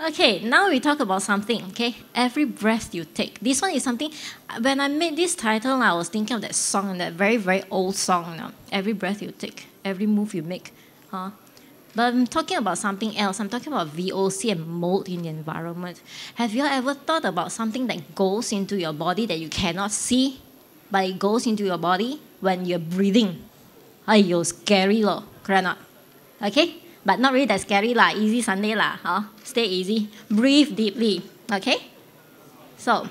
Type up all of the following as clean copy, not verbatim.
Okay, now we talk about something, okay? Every breath you take. This one is something, when I made this title, I was thinking of that song, that very, very old song now. Every breath you take, every move you make. Huh? But I'm talking about something else. I'm talking about VOC and mold in the environment. Have you ever thought about something that goes into your body that you cannot see, but it goes into your body when you're breathing? Aiyo, scary lo, correct not? Okay? But not really that scary lah, easy Sunday lah, huh? Stay easy, breathe deeply, okay? So,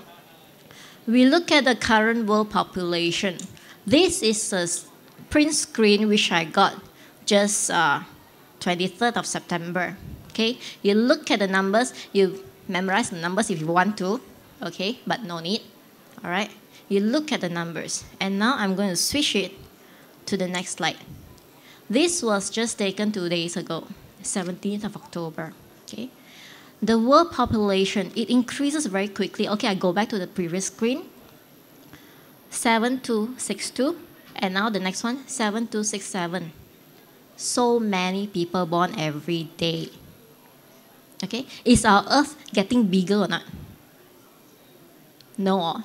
we look at the current world population. This is a print screen which I got just 23rd of September, okay? You look at the numbers, you memorize the numbers if you want to, okay? But no need, all right? You look at the numbers, and now I'm going to switch it to the next slide. This was just taken 2 days ago, 17th of October, okay? The world population, it increases very quickly. Okay, I go back to the previous screen. 7262, and now the next one, 7267. So many people born every day. Okay, is our Earth getting bigger or not? No,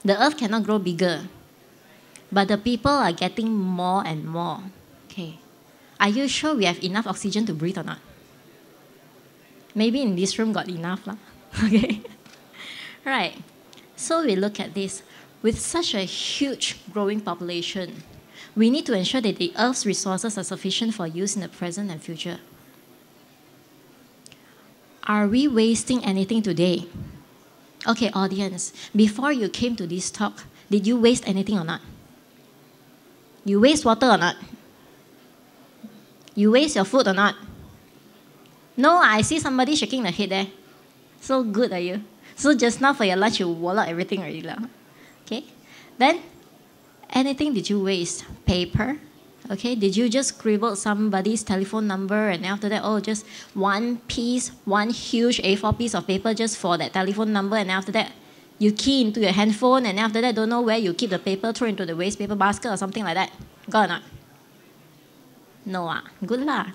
the Earth cannot grow bigger. But the people are getting more and more. Okay. Are you sure we have enough oxygen to breathe or not? Maybe in this room got enough lah. Okay. Right. So we look at this. With such a huge growing population, we need to ensure that the Earth's resources are sufficient for use in the present and future. Are we wasting anything today? Okay, audience, before you came to this talk, did you waste anything or not? You waste water or not? You waste your food or not? No, I see somebody shaking the head there. So good are you? So just now for your lunch, you wall out everything already lah. Okay? Then, anything did you waste? Paper? Okay, did you just scribble somebody's telephone number and after that, oh, just one piece, one huge A4 piece of paper just for that telephone number, and after that, you key into your handphone, and after that, don't know where you keep the paper, throw into the waste paper basket or something like that. Got or not? No, good lah.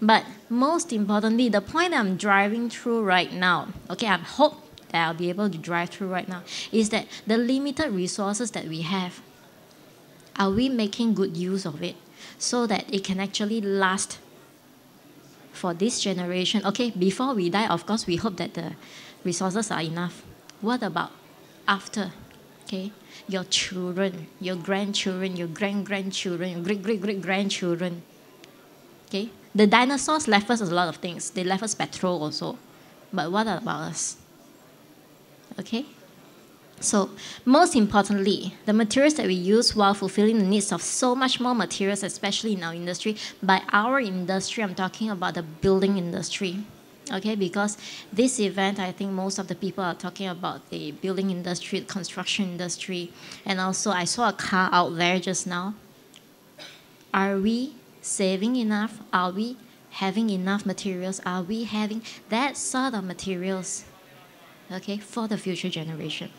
But most importantly, the point I'm driving through right now, okay, I hope that I'll be able to drive through right now, is that the limited resources that we have, are we making good use of it so that it can actually last for this generation? Okay, before we die, of course, we hope that the resources are enough. What about after? Okay, your children, your grandchildren, your great-grandchildren, your great-great-great-grandchildren. Okay, the dinosaurs left us a lot of things. They left us petrol also. But what about us? Okay? So, most importantly, the materials that we use while fulfilling the needs of so much more materials, especially in our industry. By our industry, I'm talking about the building industry. Okay, because this event, I think most of the people are talking about the building industry, the construction industry, and also I saw a car out there just now. Are we saving enough? Are we having enough materials? Are we having that sort of materials, okay, for the future generation?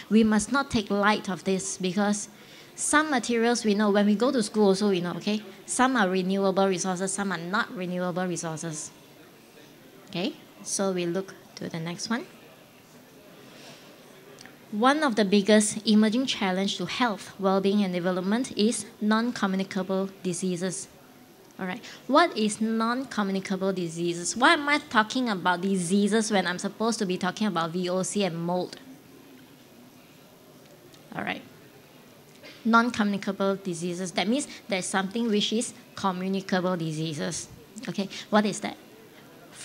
We must not take light of this because some materials we know, when we go to school also we know, okay, some are renewable resources, some are not renewable resources. Okay, so we look to the next one. One of the biggest emerging challenge to health, well-being, and development is non-communicable diseases. All right, what is non-communicable diseases? Why am I talking about diseases when I'm supposed to be talking about VOC and mold? All right, non-communicable diseases. That means there's something which is communicable diseases. Okay, what is that?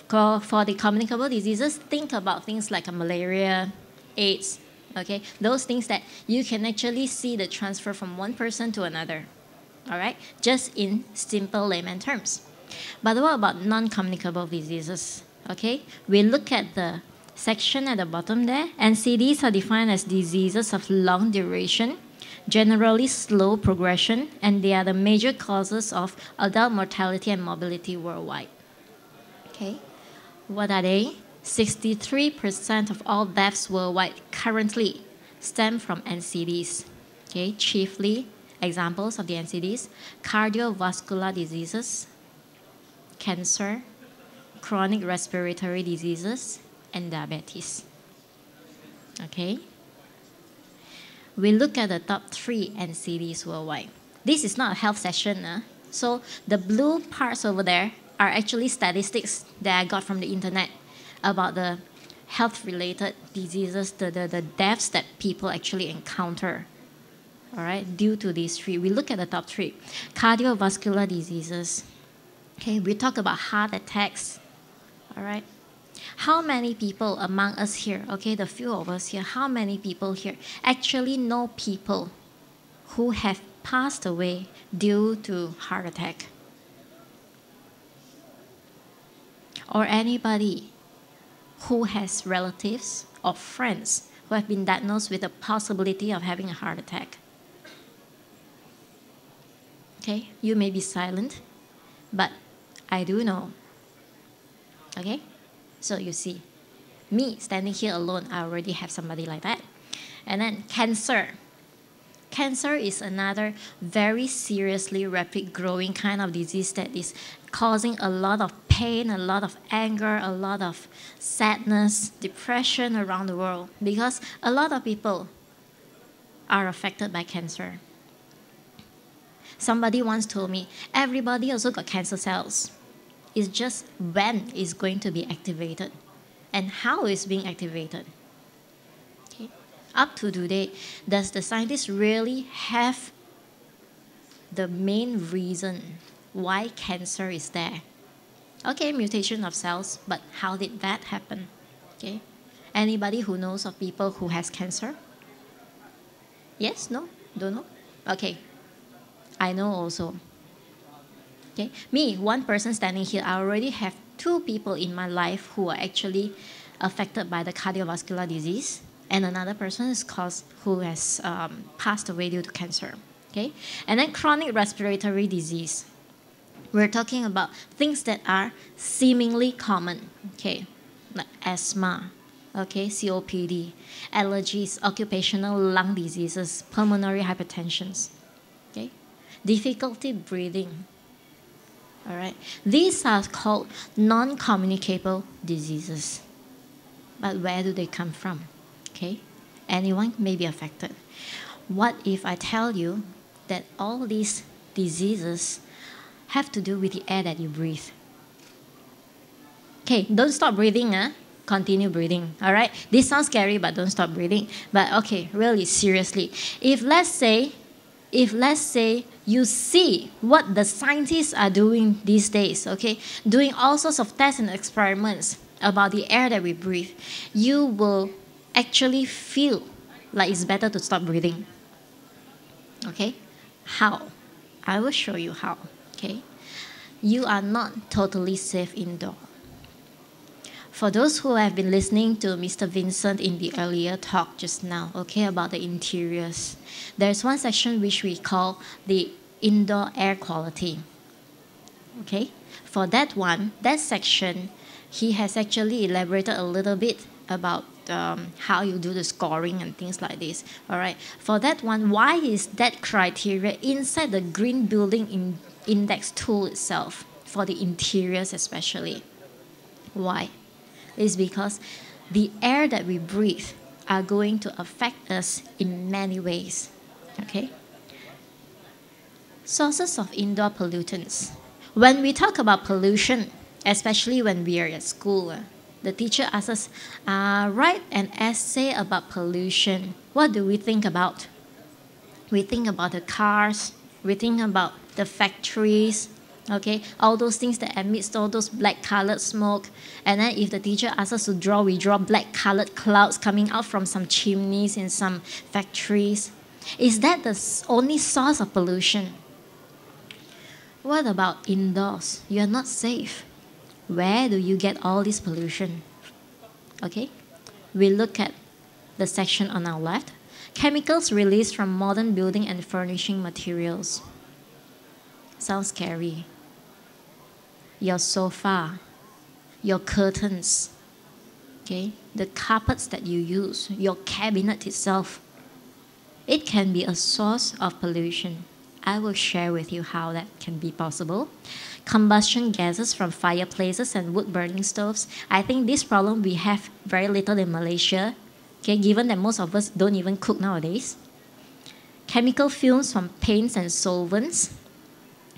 For the communicable diseases, think about things like malaria, AIDS, okay? Those things that you can actually see the transfer from one person to another, all right? Just in simple layman terms. But what about non-communicable diseases, okay? We look at the section at the bottom there. NCDs are defined as diseases of long duration, generally slow progression, and they are the major causes of adult mortality and morbidity worldwide. Okay, what are they? 63% of all deaths worldwide currently stem from NCDs. Okay, chiefly examples of the NCDs: cardiovascular diseases, cancer, chronic respiratory diseases, and diabetes. Okay? We look at the top 3 NCDs worldwide. This is not a health session. So the blue parts over there are actually statistics that I got from the internet about the health-related diseases, the deaths that people actually encounter, all right, due to these 3. We look at the top 3. Cardiovascular diseases. Okay, we talk about heart attacks, all right. How many people among us here, okay, the few of us here, how many people here actually know people who have passed away due to heart attack? Or anybody who has relatives or friends who have been diagnosed with the possibility of having a heart attack? Okay, you may be silent, but I do know. Okay? So you see, me standing here alone, I already have somebody like that. And then cancer. Cancer is another very seriously rapid growing kind of disease that is causing a lot of pain, a lot of anger, a lot of sadness, depression around the world, because a lot of people are affected by cancer. Somebody once told me, everybody also got cancer cells. It's just when it's going to be activated and how it's being activated. Okay. Up to today, does the scientist really have the main reason why cancer is there? Okay, mutation of cells, but how did that happen? Okay. Anybody who knows of people who has cancer? Yes? No? Don't know? Okay. I know also. Okay, me, one person standing here, I already have 2 people in my life who are actually affected by the cardiovascular disease, and another person is who has passed away due to cancer. Okay, and then chronic respiratory disease. We're talking about things that are seemingly common. Okay, like asthma. Okay, COPD, allergies, occupational lung diseases, pulmonary hypertension. Okay, difficulty breathing. All right. These are called non-communicable diseases. But where do they come from? Okay. Anyone may be affected. What if I tell you that all these diseases have to do with the air that you breathe? Okay, don't stop breathing. Continue breathing. All right. This sounds scary, but don't stop breathing. But okay, really, seriously. If let's say you see what the scientists are doing these days, okay, doing all sorts of tests and experiments about the air that we breathe, you will actually feel like it's better to stop breathing. Okay? How? I will show you how. Okay? You are not totally safe indoor. For those who have been listening to Mr. Vincent in the earlier talk just now, okay, about the interiors, there's one section which we call the indoor air quality. Okay? For that section, he has actually elaborated a little bit about how you do the scoring and things like this. All right. For that one, why is that criteria inside the green building index tool itself, for the interiors especially? Why? It's because the air that we breathe are going to affect us in many ways. Okay? Sources of indoor pollutants. When we talk about pollution, especially when we are at school, the teacher asks us, write an essay about pollution. What do we think about? We think about the cars, we think about the factories, okay, all those things that emit all those black-colored smoke. And then if the teacher asks us to draw, we draw black-colored clouds coming out from some chimneys in some factories. Is that the only source of pollution? What about indoors? You're not safe. Where do you get all this pollution? Okay, we look at the section on our left. Chemicals released from modern building and furnishing materials. Sounds scary. Your sofa, your curtains, okay, the carpets that you use, your cabinet itself, it can be a source of pollution. I will share with you how that can be possible. Combustion gases from fireplaces and wood-burning stoves. I think this problem we have very little in Malaysia, okay, given that most of us don't even cook nowadays. Chemical fumes from paints and solvents.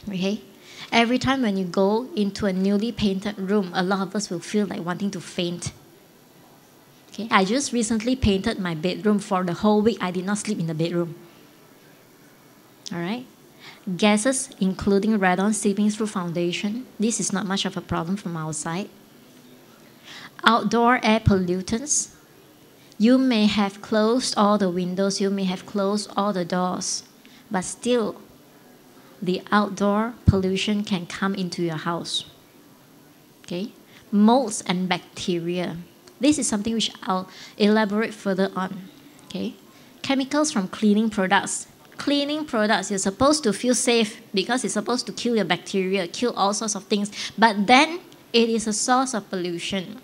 Okay, every time when you go into a newly painted room, a lot of us will feel like wanting to faint. Okay, I just recently painted my bedroom. For the whole week, I did not sleep in the bedroom. All right. Gases, including radon seeping through foundation. This is not much of a problem from outside. Outdoor air pollutants. You may have closed all the windows, you may have closed all the doors, but still, the outdoor pollution can come into your house. Okay? Molds and bacteria. This is something which I'll elaborate further on. Okay? Chemicals from cleaning products. Cleaning products, you're supposed to feel safe because it's supposed to kill your bacteria, kill all sorts of things, but then it is a source of pollution.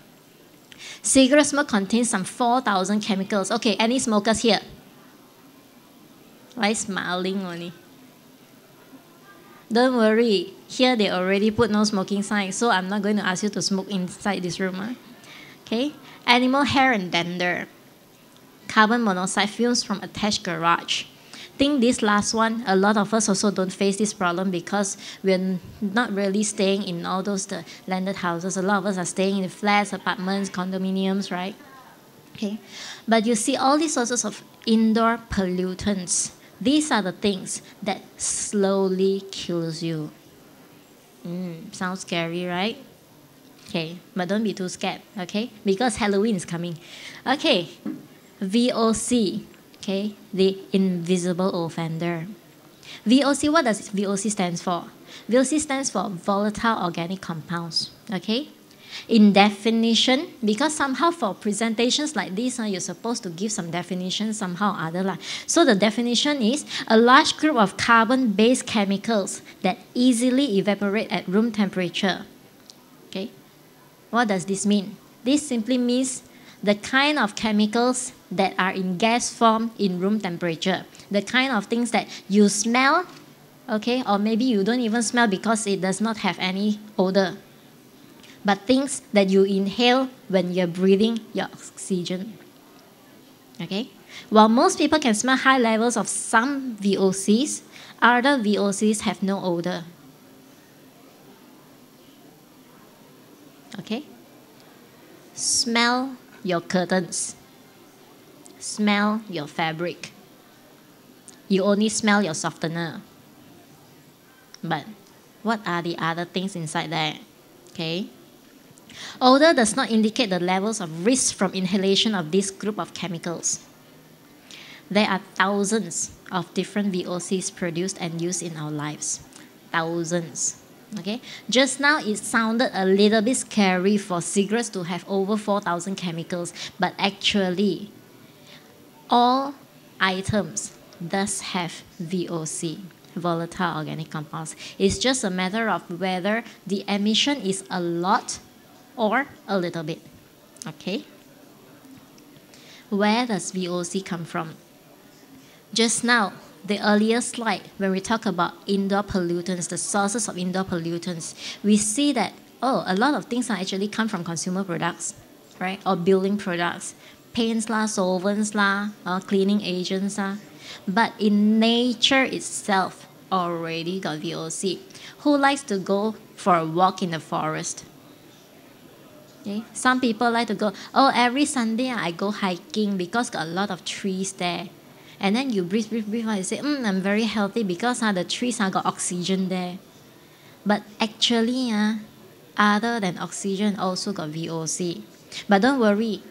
Cigarette smoke contains some 4,000 chemicals. Okay, any smokers here? Why smiling only? Don't worry, here they already put no smoking sign, so I'm not going to ask you to smoke inside this room. Huh? Okay, animal hair and dander. Carbon monoxide fumes from attached garage. Think this last one, a lot of us also don't face this problem because we're not really staying in all those landed houses. A lot of us are staying in flats, apartments, condominiums, right? Okay, but you see all these sources of indoor pollutants. These are the things that slowly kills you. Sounds scary, right? Okay, but don't be too scared, okay? Because Halloween is coming. Okay, VOC. Okay, the invisible offender. VOC, what does VOC stands for? VOC stands for volatile organic compounds. Okay, in definition, because somehow for presentations like this, you're supposed to give some definition somehow or other. So the definition is a large group of carbon-based chemicals that easily evaporate at room temperature. Okay, what does this mean? This simply means the kind of chemicals that are in gas form in room temperature. The kind of things that you smell, okay, or maybe you don't even smell because it does not have any odor. But things that you inhale when you're breathing your oxygen. Okay? While most people can smell high levels of some VOCs, other VOCs have no odor. Okay? Smell your curtains. Smell your fabric. You only smell your softener. But what are the other things inside there? Okay. Odor does not indicate the levels of risk from inhalation of this group of chemicals. There are thousands of different VOCs produced and used in our lives. Thousands. Okay, just now it sounded a little bit scary for cigarettes to have over 4,000 chemicals, but actually, all items does have VOC, volatile organic compounds. It's just a matter of whether the emission is a lot or a little bit. Okay, where does VOC come from? Just now, the earlier slide, when we talk about indoor pollutants, the sources of indoor pollutants, we see that, a lot of things are actually come from consumer products, right? Or building products, paints lah, solvents lah, or cleaning agents lah. But in nature itself, already got VOC. Who likes to go for a walk in the forest? Okay. Some people like to go, every Sunday I go hiking because got a lot of trees there. And then you breathe, and you say, I'm very healthy because the trees got oxygen there. But actually, other than oxygen, also got VOC. But don't worry,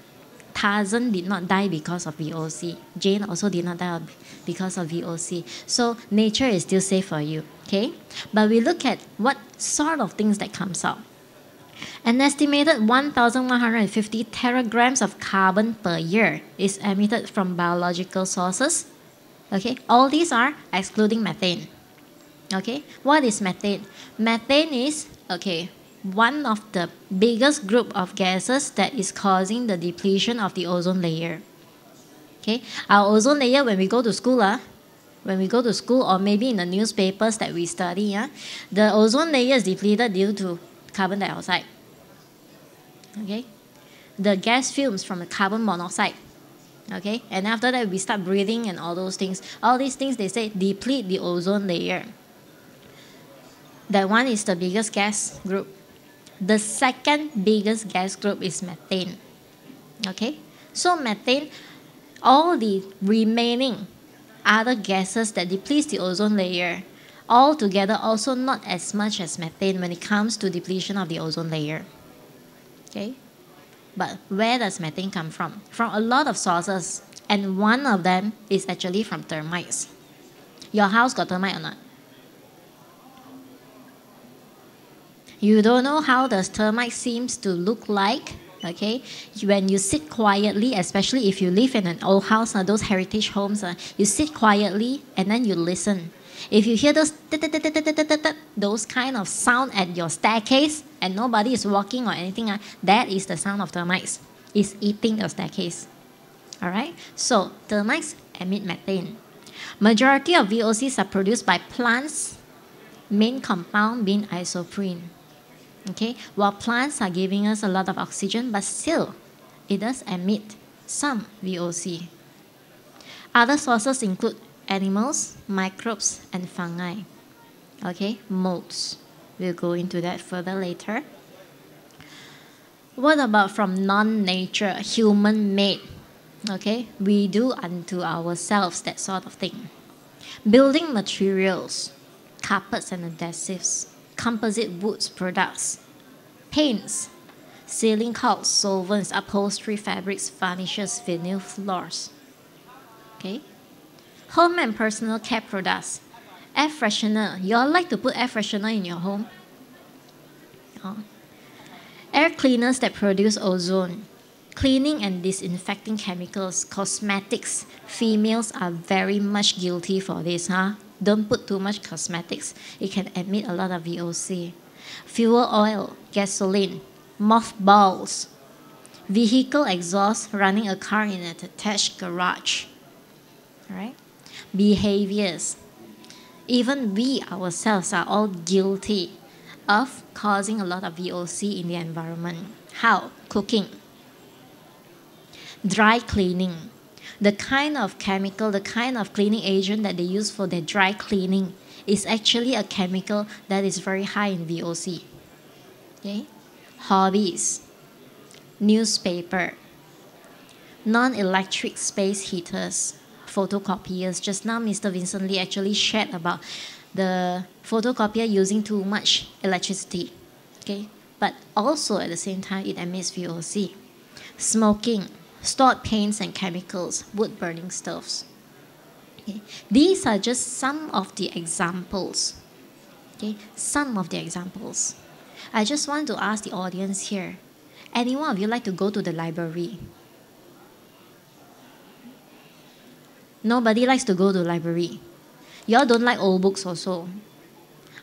Tarzan did not die because of VOC. Jane also did not die because of VOC. So nature is still safe for you, okay? But we look at what sort of things that comes out. An estimated 1,150 teragrams of carbon per year is emitted from biological sources. Okay, all these are excluding methane. Okay, what is methane? Methane is, one of the biggest group of gases that is causing the depletion of the ozone layer. Okay, our ozone layer, when we go to school, when we go to school, or maybe in the newspapers that we study, the ozone layer is depleted due to carbon dioxide. Okay? The gas fumes from the carbon monoxide. Okay? And after that, we start breathing and all those things. All these things, they say, deplete the ozone layer. That one is the biggest gas group. The second biggest gas group is methane. Okay? So methane, all the remaining other gases that deplete the ozone layer, all together also not as much as methane when it comes to depletion of the ozone layer. Okay? But where does methane come from? From a lot of sources, and one of them is actually from termites. Your house got termite or not? You don't know how the termite seems to look like, okay? When you sit quietly, especially if you live in an old house, those heritage homes, you sit quietly and then you listen. If you hear those kind of sound at your staircase and nobody is walking or anything, that is the sound of termites. It's eating your staircase. All right? So termites emit methane. Majority of VOCs are produced by plants, main compound being isoprene. Okay? While plants are giving us a lot of oxygen, but still, it does emit some VOC. Other sources include animals, microbes, and fungi. Okay? Molds. We'll go into that further later. What about from non-nature, human-made? Okay? We do unto ourselves, that sort of thing. Building materials, carpets and adhesives, composite woods products, paints, ceiling caulks, solvents, upholstery fabrics, varnishes, vinyl floors. Okay? Home and personal care products, air freshener. You all like to put air freshener in your home? Oh. Air cleaners that produce ozone, cleaning and disinfecting chemicals, cosmetics. Females are very much guilty for this, Don't put too much cosmetics. It can emit a lot of VOC. Fuel oil, gasoline, mothballs, vehicle exhaust, running a car in an attached garage. All right? Behaviors. Even we ourselves are all guilty of causing a lot of VOC in the environment. How? Cooking. Dry cleaning. The kind of chemical, the kind of cleaning agent that they use for their dry cleaning is actually a chemical that is very high in VOC. Okay? Hobbies. Newspaper. Non-electric space heaters. Photocopiers. Just now, Mr. Vincent Lee actually shared about the photocopier using too much electricity. Okay? But also at the same time, it emits VOC. Smoking. Stored paints and chemicals, wood burning stoves. Okay. These are just some of the examples. Okay. Some of the examples. I just want to ask the audience here, any one of you like to go to the library? Nobody likes to go to the library. Y'all don't like old books also.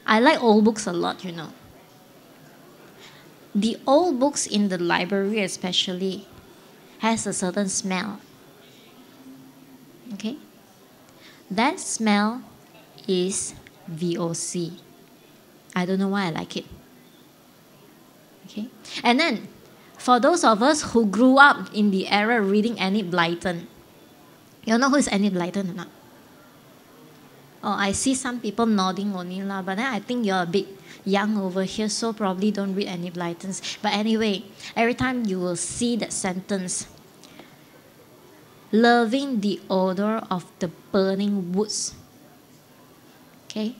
I like old books a lot, you know. The old books in the library especially has a certain smell. Okay? That smell is VOC. I don't know why I like it. Okay? And then, for those of us who grew up in the era reading Enid Blyton, you know who is Enid Blyton or not? Oh, I see some people nodding only lah, but then I think you're a bit young over here, so probably don't read any Blytons. But anyway, every time you will see that sentence, loving the odor of the burning woods. Okay?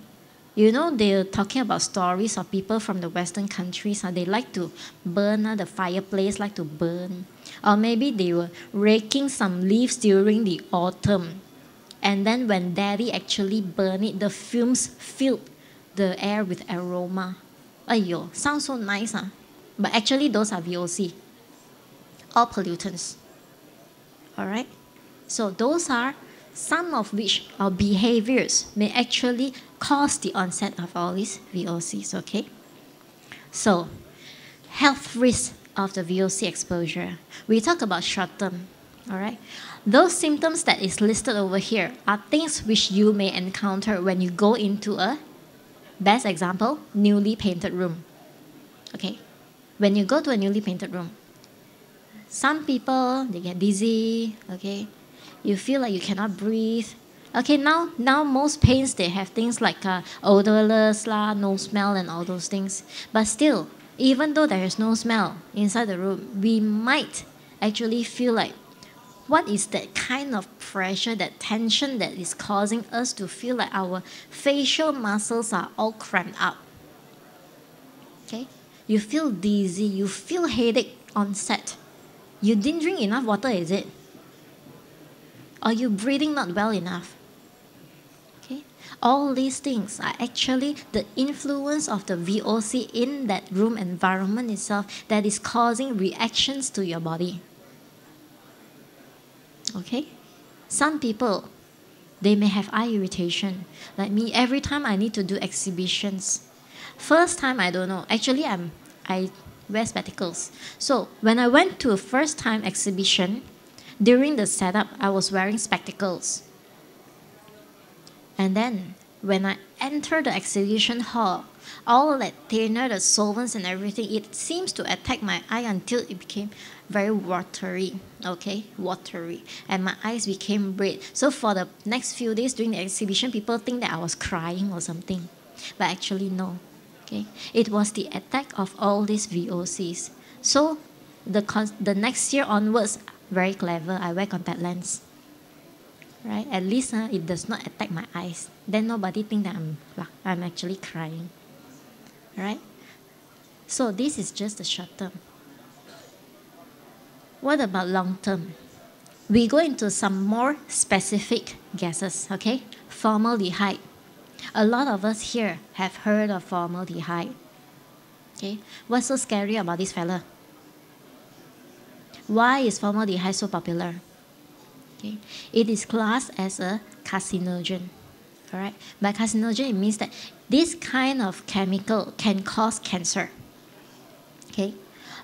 You know, they're talking about stories of people from the Western countries. They like to burn, the fireplace like to burn. Or maybe they were raking some leaves during the autumn. And then when daddy actually burned it, the fumes filled the air with aroma. Aiyo, sounds so nice, huh? But actually those are VOC. All pollutants. Alright? So those are some of which our behaviors may actually cause the onset of all these VOCs, okay? So, health risks of the VOC exposure. We talk about short term, All right. Those symptoms that is listed over here are things which you may encounter when you go into a, best example, newly painted room. Okay. When you go to a newly painted room, some people, they get dizzy, okay? You feel like you cannot breathe. Okay, now most paints, they have things like odorless, no smell and all those things. But still, even though there is no smell inside the room, we might actually feel like, what is that kind of pressure, that tension that is causing us to feel like our facial muscles are all cramped up? Okay? You feel dizzy, you feel headache on set. You didn't drink enough water, is it? Or you breathing not well enough? Okay? All these things are actually the influence of the VOC in that room environment itself that is causing reactions to your body. Okay? Some people, they may have eye irritation. Like me, every time I need to do exhibitions. First time, I don't know. Actually, I wear spectacles. So when I went to a first time exhibition, during the setup, I was wearing spectacles. And then when I entered the exhibition hall, all that thinner, the solvents and everything, it seems to attack my eye until it became very watery, okay, watery, and my eyes became red. So for the next few days during the exhibition, people think that I was crying or something, but actually no, okay, it was the attack of all these VOCs. So the next year onwards, very clever, I wear contact lens, right? At least it does not attack my eyes. Then nobody think that I'm actually crying, right? So this is just the short term. What about long term? We go into some more specific gases, okay? Formaldehyde. A lot of us here have heard of formaldehyde. Okay? What's so scary about this fella? Why is formaldehyde so popular? Okay? It is classed as a carcinogen. All right? By carcinogen, it means that this kind of chemical can cause cancer. Okay?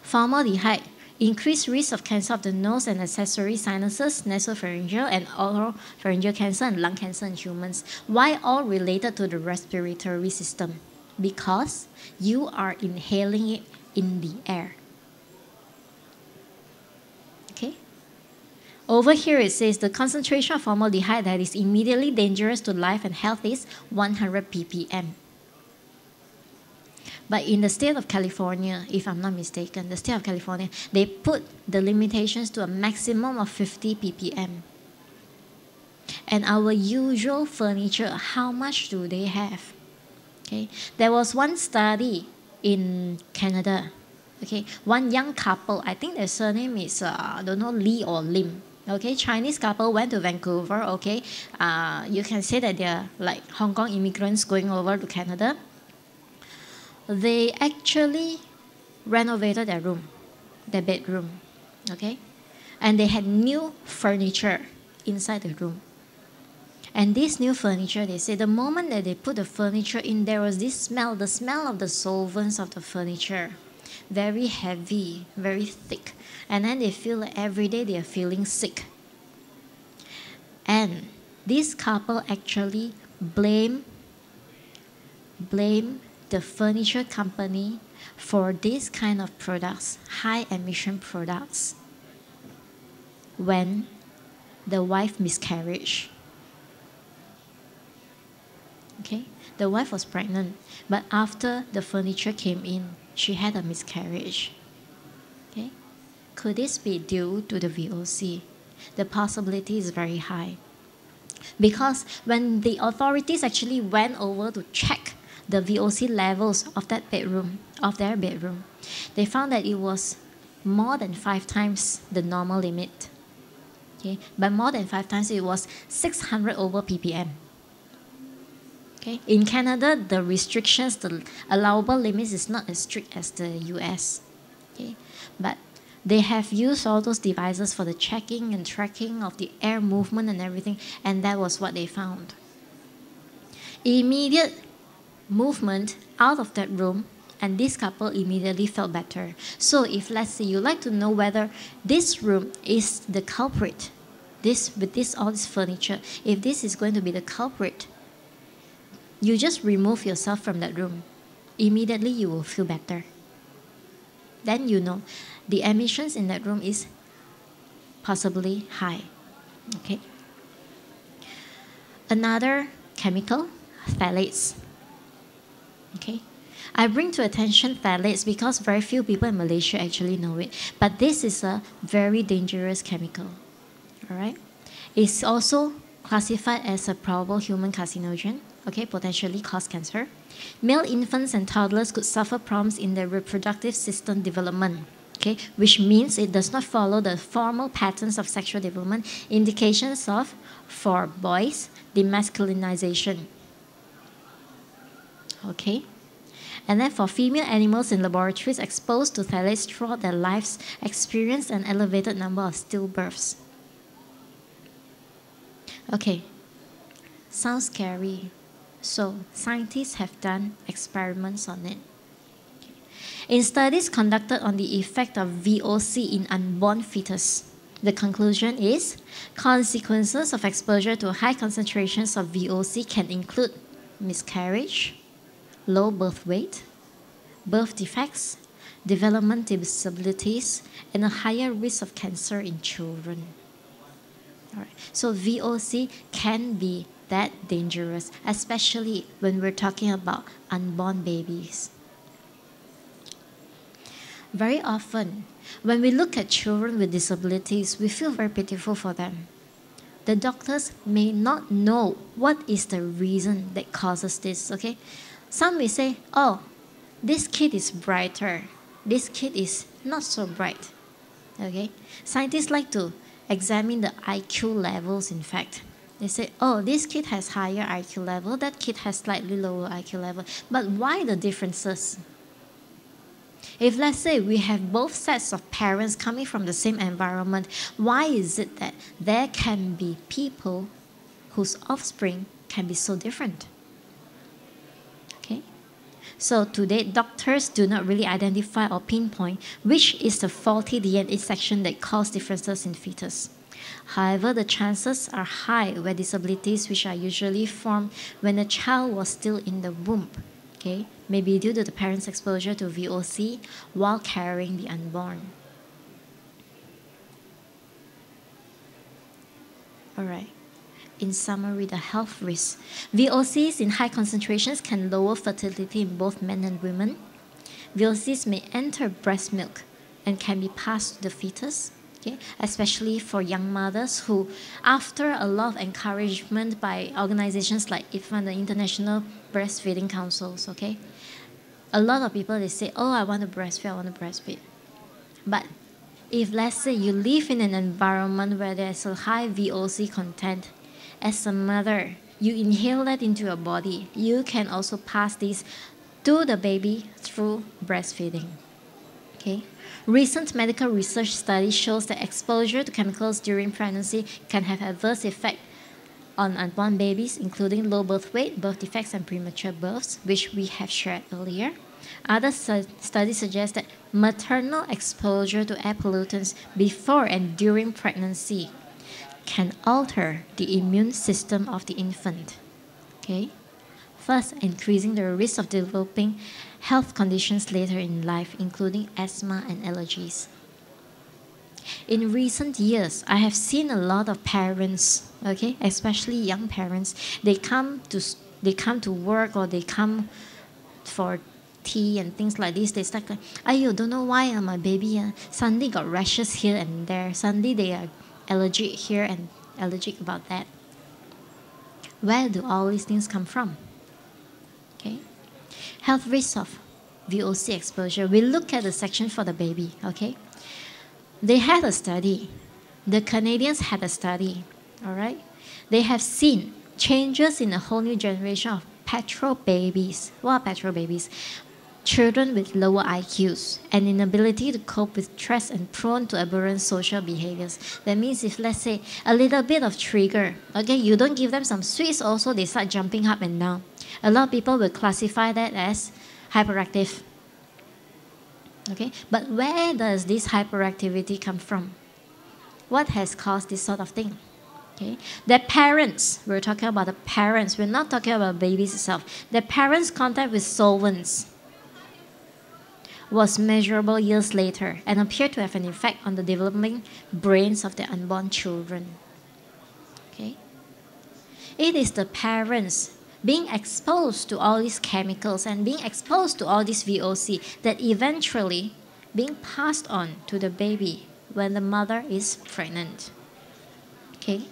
Formaldehyde increased risk of cancer of the nose and accessory sinuses, nasopharyngeal and oropharyngeal cancer, and lung cancer in humans. Why all related to the respiratory system? Because you are inhaling it in the air. Okay? Over here it says the concentration of formaldehyde that is immediately dangerous to life and health is 100 ppm. But in the state of California, if I'm not mistaken, the state of California, they put the limitations to a maximum of 50 ppm. And our usual furniture, how much do they have? Okay, there was one study in Canada. Okay, one young couple, I think their surname is I don't know, Lee or Lim. Okay, Chinese couple went to Vancouver. Okay, you can say that they're like Hong Kong immigrants going over to Canada. They actually renovated their room, their bedroom, okay? And they had new furniture inside the room. And this new furniture, they say, the moment that they put the furniture in, there was this smell, the smell of the solvents of the furniture. Very heavy, very thick. And then they feel like every day they are feeling sick. And this couple actually blame the furniture company for this kind of products, high emission products, when the wife miscarried. Okay, the wife was pregnant, but after the furniture came in, she had a miscarriage. Okay, could this be due to the VOC? The possibility is very high, because when the authorities actually went over to check the VOC levels of that bedroom, of their bedroom, they found that it was more than 5 times the normal limit. Okay, by more than 5 times, it was 600 over ppm. Okay, in Canada, the restrictions, the allowable limits is not as strict as the US. Okay, but they have used all those devices for the checking and tracking of the air movement and everything, and that was what they found. Immediate movement out of that room And this couple immediately felt better. So if, let's say, you like to know whether this room is the culprit, all this furniture, if this is going to be the culprit, you just remove yourself from that room. Immediately you will feel better. Then you know the emissions in that room is possibly high. Okay. Another chemical, phthalates. Okay. I bring to attention phthalates because very few people in Malaysia actually know it. But this is a very dangerous chemical. All right. It's also classified as a probable human carcinogen. Okay, potentially cause cancer. Male infants and toddlers could suffer problems in their reproductive system development. Okay, which means it does not follow the formal patterns of sexual development. Indications of, for boys, demasculinization. Okay. And then for female animals in laboratories exposed to phthalates throughout their lives experience an elevated number of stillbirths. Okay, sounds scary. So scientists have done experiments on it. In studies conducted on the effect of VOC in unborn fetus, the conclusion is consequences of exposure to high concentrations of VOC can include miscarriage, low birth weight, birth defects, development disabilities, and a higher risk of cancer in children. All right. So VOC can be that dangerous, especially when we're talking about unborn babies. Very often, when we look at children with disabilities, we feel very pitiful for them. The doctors may not know what is the reason that causes this, okay? Some may say, oh, this kid is brighter. This kid is not so bright, okay? Scientists like to examine the IQ levels, in fact. They say, oh, this kid has higher IQ level, that kid has slightly lower IQ level. But why the differences? If, let's say, we have both sets of parents coming from the same environment, why is it that there can be people whose offspring can be so different? Okay? So today, doctors do not really identify or pinpoint which is the faulty DNA section that causes differences in fetus. However, the chances are high where disabilities which are usually formed when the child was still in the womb, okay, may be due to the parent's exposure to VOC while carrying the unborn. All right. In summary, the health risks. VOCs in high concentrations can lower fertility in both men and women. VOCs may enter breast milk and can be passed to the fetus. Okay, especially for young mothers who, after a lot of encouragement by organizations like IFAN, the International Breastfeeding Councils, okay, a lot of people, they say, oh, I want to breastfeed. But if, let's say, you live in an environment where there's a high VOC content, as a mother, you inhale that into your body, you can also pass this to the baby through breastfeeding. Okay. Recent medical research study shows that exposure to chemicals during pregnancy can have adverse effects on unborn babies, including low birth weight, birth defects, and premature births, which we have shared earlier. Other studies suggest that maternal exposure to air pollutants before and during pregnancy can alter the immune system of the infant. Okay? Thus, increasing the risk of developing health conditions later in life, including asthma and allergies. In recent years, I have seen a lot of parents, okay, especially young parents, they come to work or they come for tea and things like this. They start like, "Ayo, don't know why my baby suddenly got rashes here and there. Suddenly they are allergic here and allergic about that." Where do all these things come from? Okay, health risks of VOC exposure. We look at the section for the baby. Okay, they had a study. The Canadians had a study. All right, they have seen changes in a whole new generation of petrol babies. What are petrol babies? Children with lower IQs and inability to cope with stress and prone to aberrant social behaviors. That means if, let's say, a little bit of trigger, okay, you don't give them some sweets, also they start jumping up and down. A lot of people will classify that as hyperactive. Okay, but where does this hyperactivity come from? What has caused this sort of thing? Okay, their parents, we're talking about the parents, we're not talking about babies itself. Their parents' contact with solvents was measurable years later and appeared to have an effect on the developing brains of the unborn children. Okay, it is the parents being exposed to all these chemicals and being exposed to all this VOC that eventually being passed on to the baby when the mother is pregnant. Okay?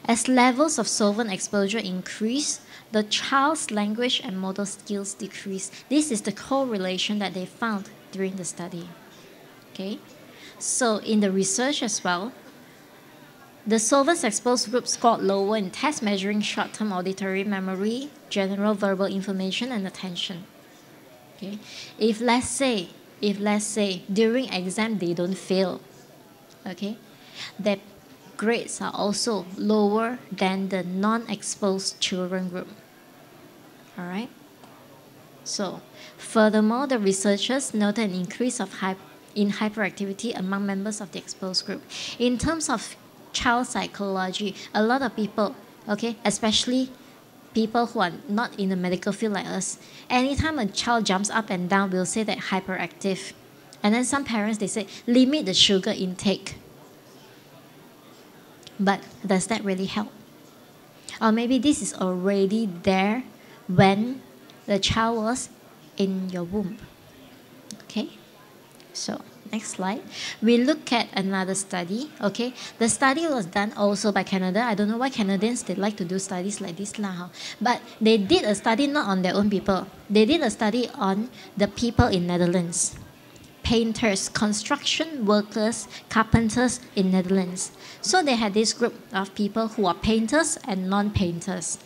As levels of solvent exposure increase, the child's language and motor skills decrease. This is the correlation that they found during the study. Okay? So in the research as well, the solvents exposed group scored lower in tests measuring short-term auditory memory, general verbal information, and attention. Okay? If let's say during exam they don't fail, okay, their grades are also lower than the non-exposed children group. All right. So, furthermore, the researchers noted an increase of hyperactivity among members of the exposed group. In terms of child psychology, a lot of people, okay, especially people who are not in the medical field like us, anytime a child jumps up and down, we'll say that hyperactive. And then some parents, they say, limit the sugar intake. But does that really help? Or maybe this is already there when the child was in your womb. Okay? So, next slide. We look at another study. Okay, the study was done also by Canada. I don't know why Canadians, they like to do studies like this lah. But they did a study not on their own people. They did a study on the people in Netherlands. Painters, construction workers, carpenters in Netherlands. So they had this group of people who are painters and non-painters.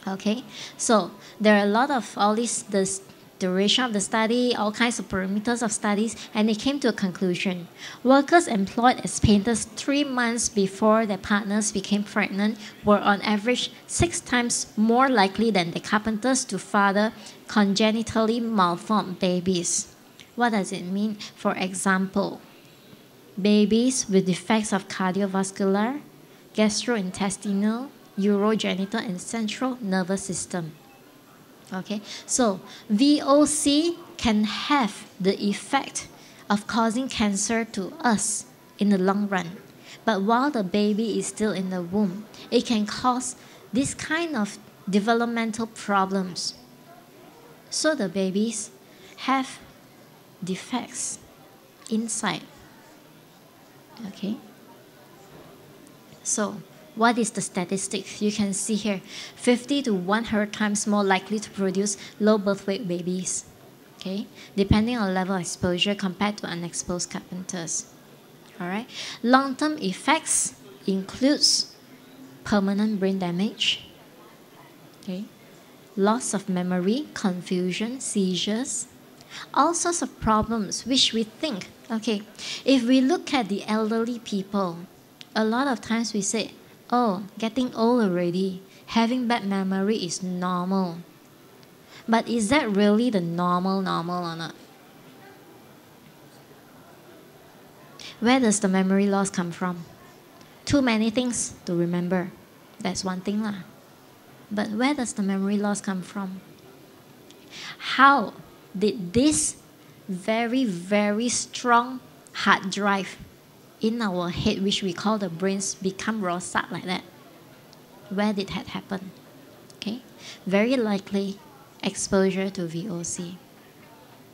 Okay, so there are a lot of all these, the duration of the study, all kinds of parameters of studies, and they came to a conclusion. Workers employed as painters 3 months before their partners became pregnant were on average 6 times more likely than the carpenters to father congenitally malformed babies. What does it mean? For example, babies with defects of cardiovascular, gastrointestinal, urogenital, and central nervous system. Okay, so VOC can have the effect of causing cancer to us in the long run. But while the baby is still in the womb, it can cause this kind of developmental problems. So the babies have defects inside. Okay, so what is the statistics? You can see here, 50 to 100 times more likely to produce low birth weight babies, okay, depending on level of exposure compared to unexposed carpenters. All right. Long-term effects includes permanent brain damage, okay, loss of memory, confusion, seizures, all sorts of problems which we think, okay, if we look at the elderly people, a lot of times we say, oh, getting old already, having bad memory is normal. But is that really the normal or not? Where does the memory loss come from? Too many things to remember. That's one thing lah. But where does the memory loss come from? How did this very, very strong hard drive in our head, which we call the brains, become rosak like that? Where did that happen? Okay, very likely exposure to VOC.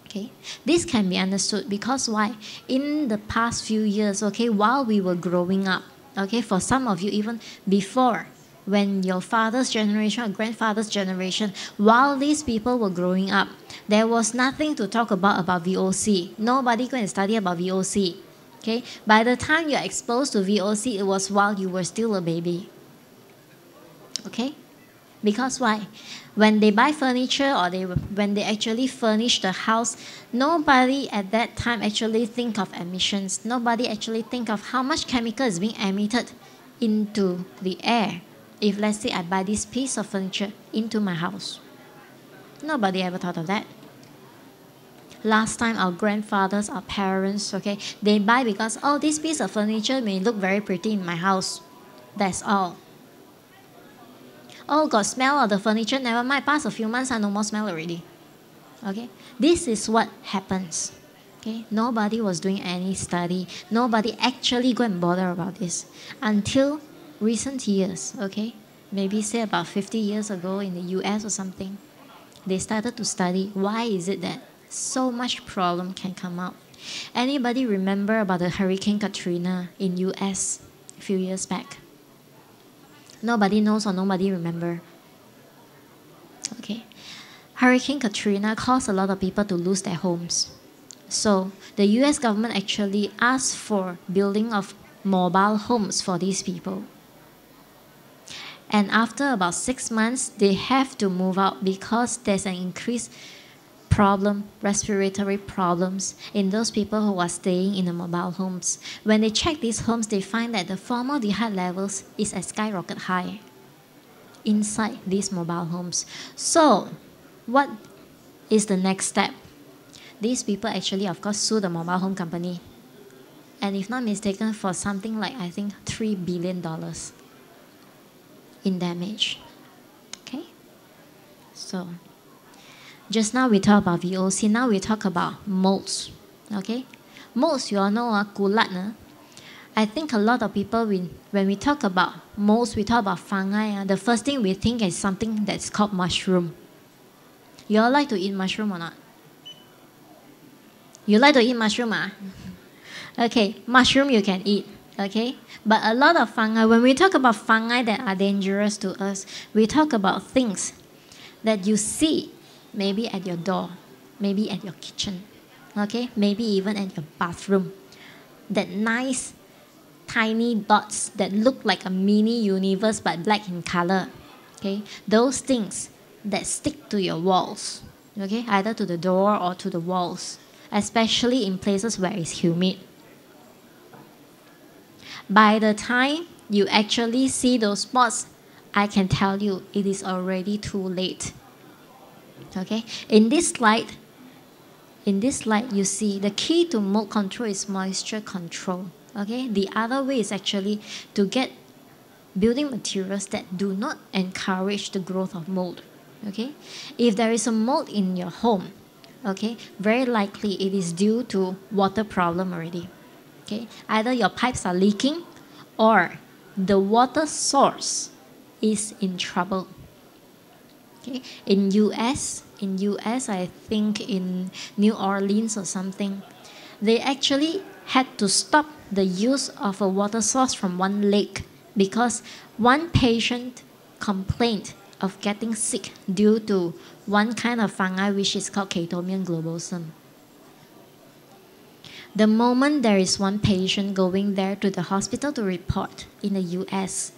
Okay, this can be understood because why? In the past few years, okay, while we were growing up, okay, for some of you even before, when your father's generation or grandfather's generation, while these people were growing up, there was nothing to talk about VOC. Nobody going to study about VOC. Okay, by the time you're exposed to VOC, it was while you were still a baby. Okay, because why? When they buy furniture or when they actually furnish the house, nobody at that time actually think of emissions. Nobody actually think of how much chemical is being emitted into the air. If let's say I buy this piece of furniture into my house, nobody ever thought of that. Last time, our grandfathers, our parents, okay, they buy because, oh, this piece of furniture may look very pretty in my house. That's all. Oh, got smell of the furniture, never mind, pass a few months, no more smell already. Okay, this is what happens. Okay, nobody was doing any study. Nobody actually go and bother about this until recent years. Okay, maybe say about 50 years ago in the US or something, they started to study why is it that so much problem can come out. Anybody remember about the Hurricane Katrina in US a few years back? Nobody knows or nobody remember. Okay, Hurricane Katrina caused a lot of people to lose their homes. So the US government actually asked for building of mobile homes for these people. And after about 6 months, they have to move out because there's an increased problem, respiratory problems in those people who are staying in the mobile homes. When they check these homes, they find that the formaldehyde levels is at skyrocket high inside these mobile homes. So what is the next step? These people actually, of course, sue the mobile home company. And if not mistaken, for something like, I think, $3 billion in damage. Okay? So, just now we talked about VOC. Now we talk about molds. Okay? Molds, you all know, kulat. I think a lot of people, when we talk about molds, we talk about fungi. The first thing we think is something that's called mushroom. You all like to eat mushroom or not? You like to eat mushroom, ah? Okay, mushroom you can eat, okay? But a lot of fungi, when we talk about fungi that are dangerous to us, we talk about things that you see maybe at your door, maybe at your kitchen, okay? Maybe even at your bathroom. That nice, tiny dots that look like a mini universe but black in color, okay? Those things that stick to your walls, okay? Either to the door or to the walls, especially in places where it's humid. By the time you actually see those spots, I can tell you it is already too late. Okay? In this slide, you see the key to mold control is moisture control. Okay? The other way is actually to get building materials that do not encourage the growth of mold. Okay? If there is a mold in your home, okay, very likely it is due to water problem already. Okay, either your pipes are leaking or the water source is in trouble. Okay, in US, I think in New Orleans or something, they actually had to stop the use of a water source from one lake because one patient complained of getting sick due to one kind of fungi which is called Chaetomium globosum. The moment there is one patient going there to the hospital to report in the US,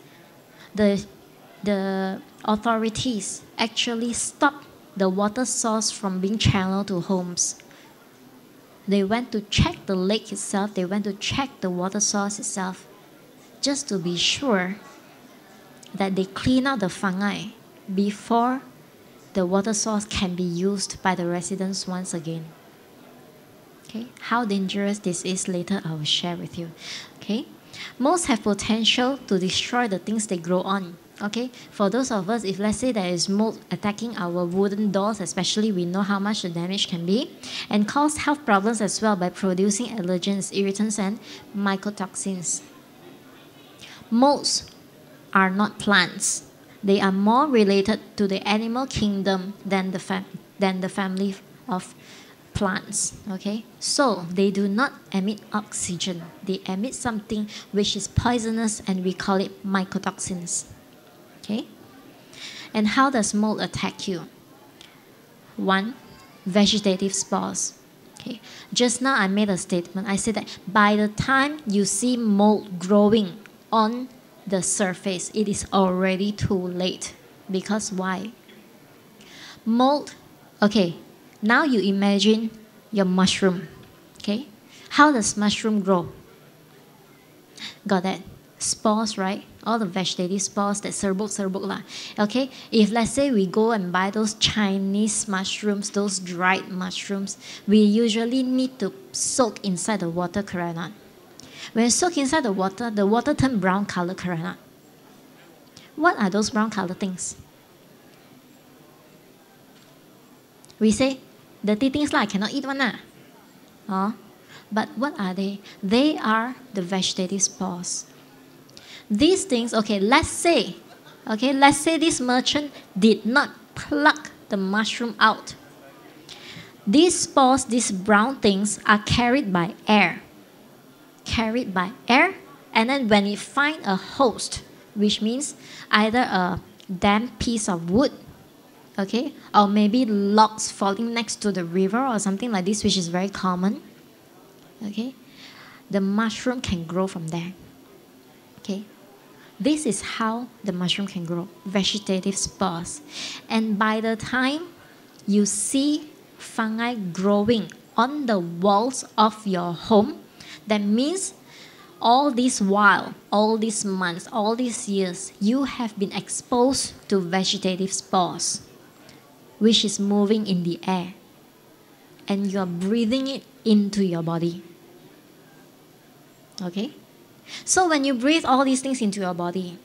the authorities actually stopped the water source from being channeled to homes. They went to check the lake itself, they went to check the water source itself, just to be sure that they clean out the fungi before the water source can be used by the residents once again. Okay, how dangerous this is later I will share with you. Okay, molds have potential to destroy the things they grow on. Okay, for those of us, if let's say there is mold attacking our wooden doors, especially, we know how much the damage can be, and cause health problems as well by producing allergens, irritants, and mycotoxins. Molds are not plants. They are more related to the animal kingdom than the family of plants. Okay, so they do not emit oxygen. They emit something which is poisonous, and we call it mycotoxins. Okay, and how does mold attack you? One, vegetative spores. Okay, just now I made a statement. I said that by the time you see mold growing on the surface, it is already too late. Because why? Mold, okay, now you imagine your mushroom. Okay, how does mushroom grow? Got that? Spores, right? all the vegetative spores that serbuk lah. Okay, if let's say we go and buy those Chinese mushrooms, those dried mushrooms, we usually need to soak inside the water, correct or not? When you soak inside the water turn brown color, correct or not? What are those brown color things? We say, dirty things like I cannot eat one. But what are they? They are the vegetative spores. These things, let's say this merchant did not pluck the mushroom out. These spores, these brown things, are carried by air. And then when it finds a host, which means either a damp piece of wood, or maybe logs falling next to the river or something like this, which is very common, the mushroom can grow from there. This is how the mushroom can grow, vegetative spores. And by the time you see fungi growing on the walls of your home, that means all this while, all these months, all these years, you have been exposed to vegetative spores, which is moving in the air. And you're breathing it into your body. So when you breathe all these things into your body,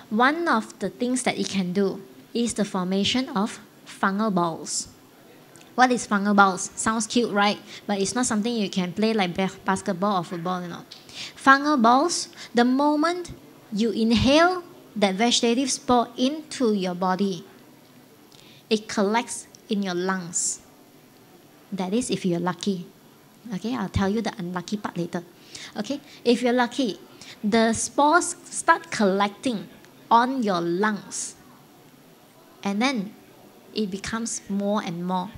one of the things that it can do is the formation of fungal balls. What is fungal balls? Sounds cute, right? But it's not something you can play like basketball or football, Fungal balls, the moment you inhale that vegetative spore into your body, it collects in your lungs. That is if you're lucky. I'll tell you the unlucky part later. If you're lucky, the spores start collecting on your lungs. And then it becomes more and more.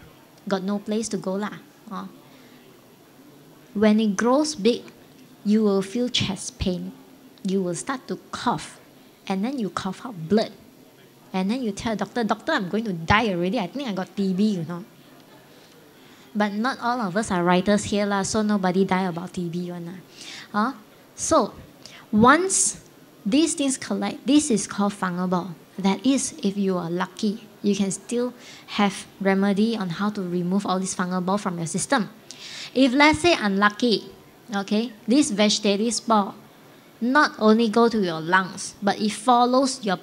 Got no place to go lah. When it grows big, you will feel chest pain. You will start to cough. And then you cough out blood. And then you tell doctor, I'm going to die already. I think I got TB, But not all of us are writers here lah, so nobody die about TB one. So once these things collect, this is called fungal ball. That is, if you are lucky, you can still have remedy on how to remove all this fungal ball from your system. If let's say unlucky, this vegetative spore not only go to your lungs, but it follows your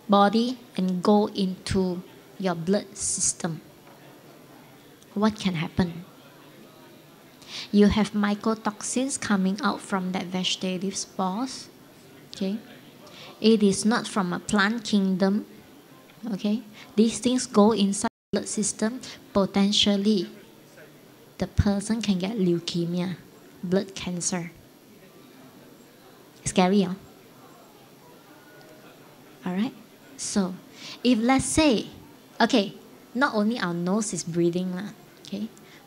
body and go into your blood system. What can happen? You have mycotoxins coming out from that vegetative spores. It is not from a plant kingdom. These things go inside the blood system. Potentially, the person can get leukemia, blood cancer. Scary, huh? Alright? So, if let's say, not only our nose is breathing,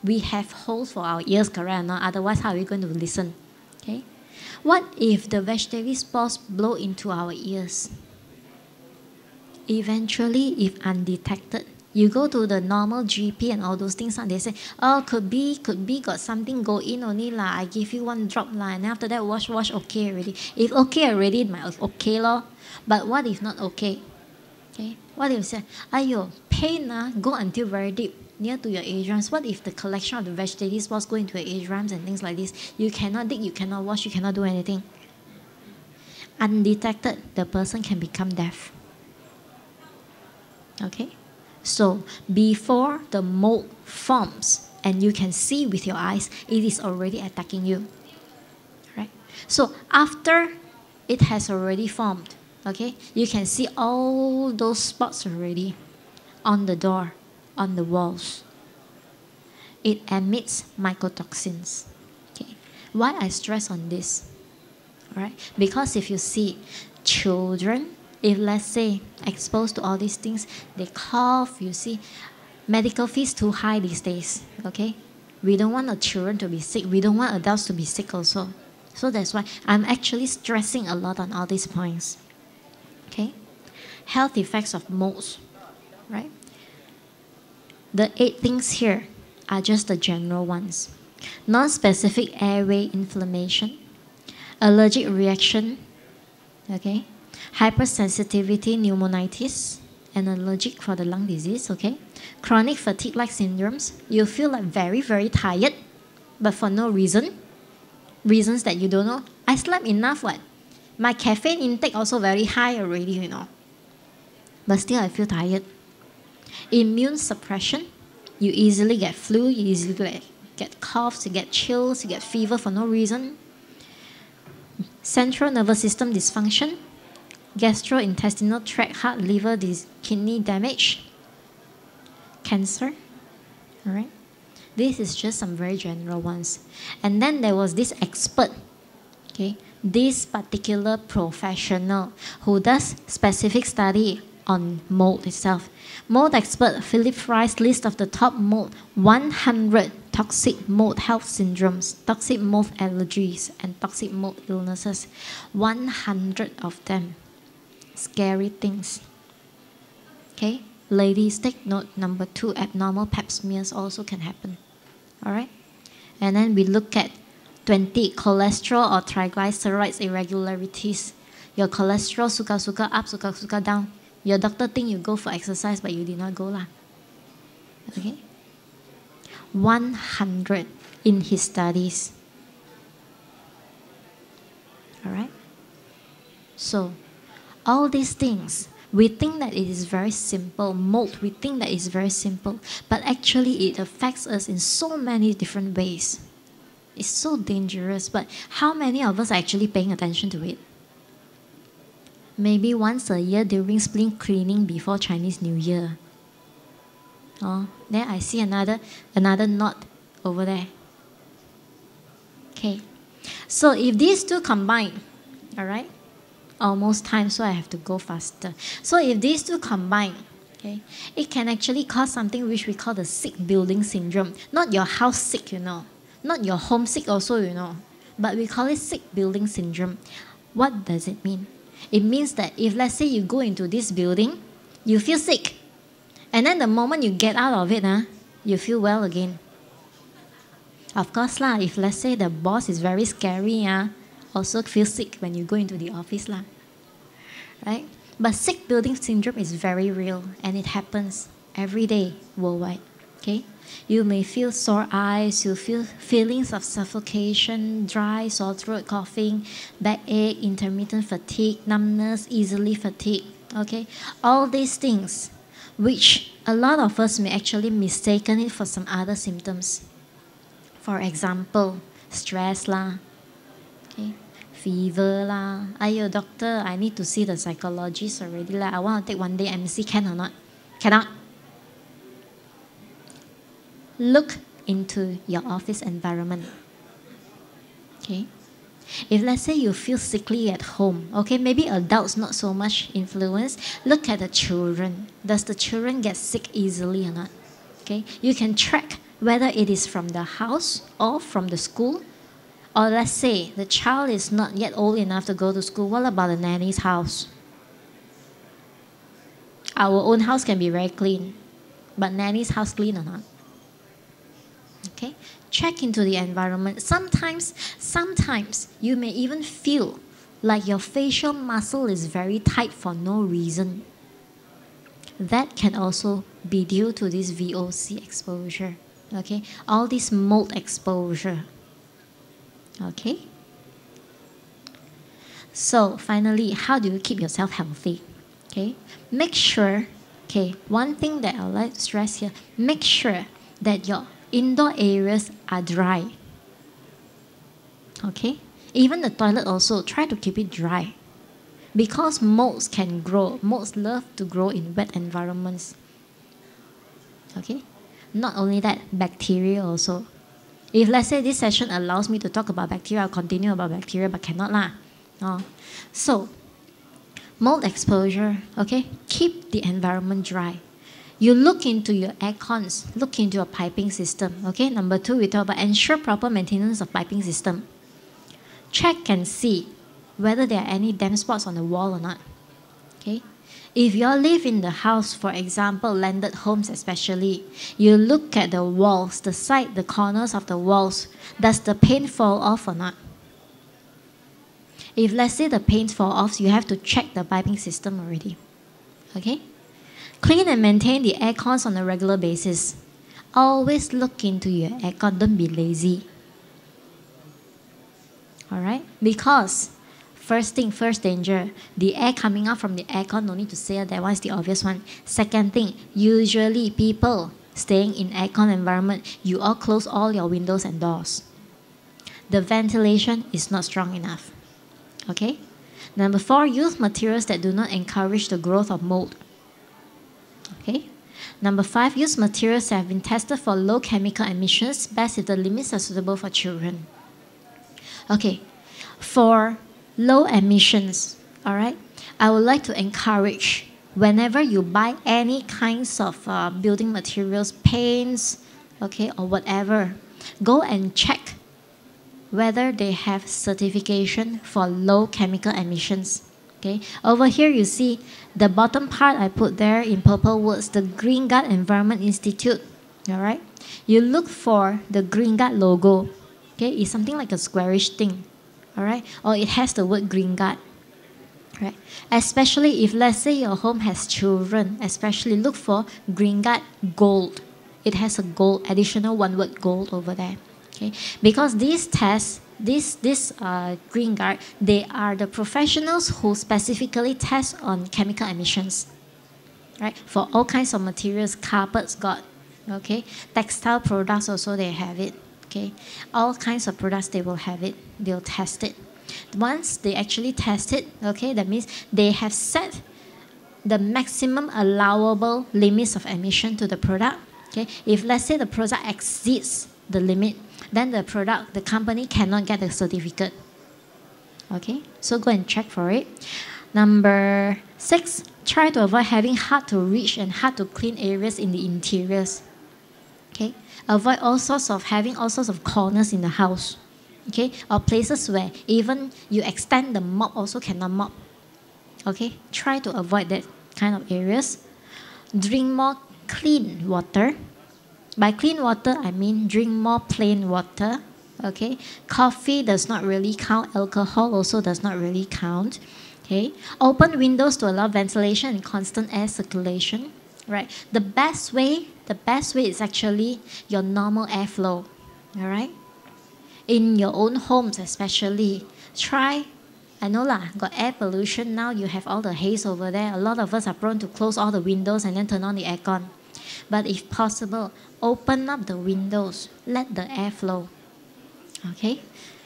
we have holes for our ears, correct or not? Otherwise, how are we going to listen? What if the vegetative spores blow into our ears? Eventually, if undetected, you go to the normal GP and all those things, and they say, could be, got something go in only lah. I give you one drop lah, and after that wash, okay already. If okay already, it might okay lor. But what if not okay? What if you say, ayo, pain go until very deep, near to your eardrums. What if the collection of the vegetative spores go into your eardrums and things like this? You cannot dig, you cannot wash, you cannot do anything. Undetected, the person can become deaf. So before the mold forms and you can see with your eyes, it is already attacking you. Right? So after it has already formed, you can see all those spots already on the door, on the walls. It emits mycotoxins. Why I stress on this? Right? Because if you see children, if let's say exposed to all these things, they cough, you see, medical fees too high these days. We don't want our children to be sick. We don't want adults to be sick also. So that's why I'm actually stressing a lot on all these points. Health effects of molds, right? The 8 things here are just the general ones. Non-specific airway inflammation, allergic reaction, Okay? Hypersensitivity pneumonitis, and allergic for the lung disease, okay? Chronic fatigue-like syndromes, you feel like very, very tired, but for no reason. Reasons that you don't know. I slept enough, what? My caffeine intake also very high already, you know. But still I feel tired. Immune suppression, you easily get flu, you easily get coughs, you get chills, you get fever for no reason. Central nervous system dysfunction, gastrointestinal tract, heart, liver, kidney damage, cancer. All right. This is just some very general ones. And then there was this expert, okay, this particular professional who does specific study on mold itself. Mold expert Philip Fry's list of the top mold 100 toxic mold health syndromes, toxic mold allergies, and toxic mold illnesses. 100 of them. Scary things. Okay, ladies, take note. Number 2, abnormal pap smears also can happen. All right, and then we look at 20 cholesterol or triglycerides irregularities. Your cholesterol suka up, suka down. Your doctor think you go for exercise, but you did not go lah. Okay, 100 in his studies. All right, so all these things, we think that it is very simple. Mold, we think that it's very simple. But actually it affects us in so many different ways. It's so dangerous. But how many of us are actually paying attention to it? Maybe once a year during spring cleaning before Chinese New Year. Oh, there I see another knot over there. Okay. So if these two combine, all right? Almost time, so I have to go faster. So if these two combine, okay, it can actually cause something which we call the sick building syndrome. Not your house sick, you know. Not your home sick also, you know. But we call it sick building syndrome. What does it mean? It means that if, let's say, you go into this building, you feel sick. And then the moment you get out of it, you feel well again. Of course, if let's say the boss is very scary, also feel sick when you go into the office lah. Right? But sick building syndrome is very real and it happens every day worldwide. Okay? You may feel sore eyes, you feel feelings of suffocation, dry, sore throat, coughing, backache, intermittent fatigue, numbness, easily fatigued. Okay? All these things, which a lot of us may actually mistaken it for some other symptoms. For example, stress lah. Okay? Fever lah. Ayo, doctor, I need to see the psychologist already lah. I want to take one day MC, can or not? Cannot. Look into your office environment. Okay? If let's say you feel sickly at home, okay, maybe adults not so much influence, look at the children. Does the children get sick easily or not? Okay? You can track whether it is from the house or from the school. Or let's say the child is not yet old enough to go to school. What about the nanny's house? Our own house can be very clean, but nanny's house clean or not? Okay? Check into the environment. Sometimes you may even feel like your facial muscle is very tight for no reason. That can also be due to this VOC exposure. Okay? All this mold exposure. Okay? So finally, how do you keep yourself healthy? Okay? Make sure, okay, one thing that I would like to stress here, make sure that your indoor areas are dry. Okay? Even the toilet also, try to keep it dry. Because molds can grow. Molds love to grow in wet environments. Okay? Not only that, bacteria also. If let's say this session allows me to talk about bacteria, I'll continue about bacteria, but cannot lah. So, mold exposure, okay? Keep the environment dry. You look into your air cons, look into your piping system, okay? Number 2, we talk about ensure proper maintenance of piping system. Check and see whether there are any damp spots on the wall or not, okay? If you all live in the house, for example, landed homes especially, you look at the walls, the side, the corners of the walls. Does the paint fall off or not? If let's say the paint fall off, you have to check the piping system already. Okay? Clean and maintain the air cons on a regular basis. Always look into your aircon. Don't be lazy. Alright? Because first danger, the air coming out from the aircon, no need to say that one is the obvious one. Second thing, usually people staying in aircon environment, you all close all your windows and doors. The ventilation is not strong enough. Okay? Number 4, use materials that do not encourage the growth of mold. Okay? Number 5, use materials that have been tested for low chemical emissions, best if the limits are suitable for children. Okay, for low emissions, all right, I would like to encourage whenever you buy any kinds of building materials, paints, okay, or whatever, go and check whether they have certification for low chemical emissions. Okay, over here you see the bottom part I put there in purple words, the Green Guard Environment Institute. All right, you look for the Green Guard logo. Okay, it's something like a squarish thing. All right, or it has the word Green Guard. Right, especially if let's say your home has children, especially look for Green Guard Gold. It has a gold, additional one word gold over there. Okay, because these tests, this Green Guard, they are the professionals who specifically test on chemical emissions, right? For all kinds of materials, carpets got, okay? Textile products also, they have it, okay? All kinds of products, they will have it. They'll test it. Once they actually test it, okay, that means they have set the maximum allowable limits of emission to the product, okay? If let's say the product exceeds the limit, then the company cannot get the certificate. Okay, so go and check for it. Number 6, try to avoid having hard to reach and hard to clean areas in the interiors. Okay, avoid having all sorts of corners in the house. Okay, or places where even you extend the mop also cannot mop. Okay, try to avoid that kind of areas. Drink more clean water. By clean water, I mean drink more plain water. Okay, coffee does not really count. Alcohol also does not really count. Okay, open windows to allow ventilation and constant air circulation. Right, the best way is actually your normal airflow. All right, in your own homes especially, try. I know lah, got air pollution now. You have all the haze over there. A lot of us are prone to close all the windows and then turn on the aircon. But if possible, open up the windows, let the air flow. Okay?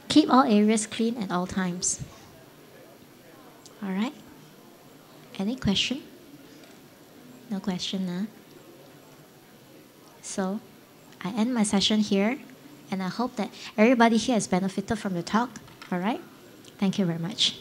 Keep all areas clean at all times. All right? Any question? No question, huh? So, I end my session here, and I hope that everybody here has benefited from the talk. All right? Thank you very much.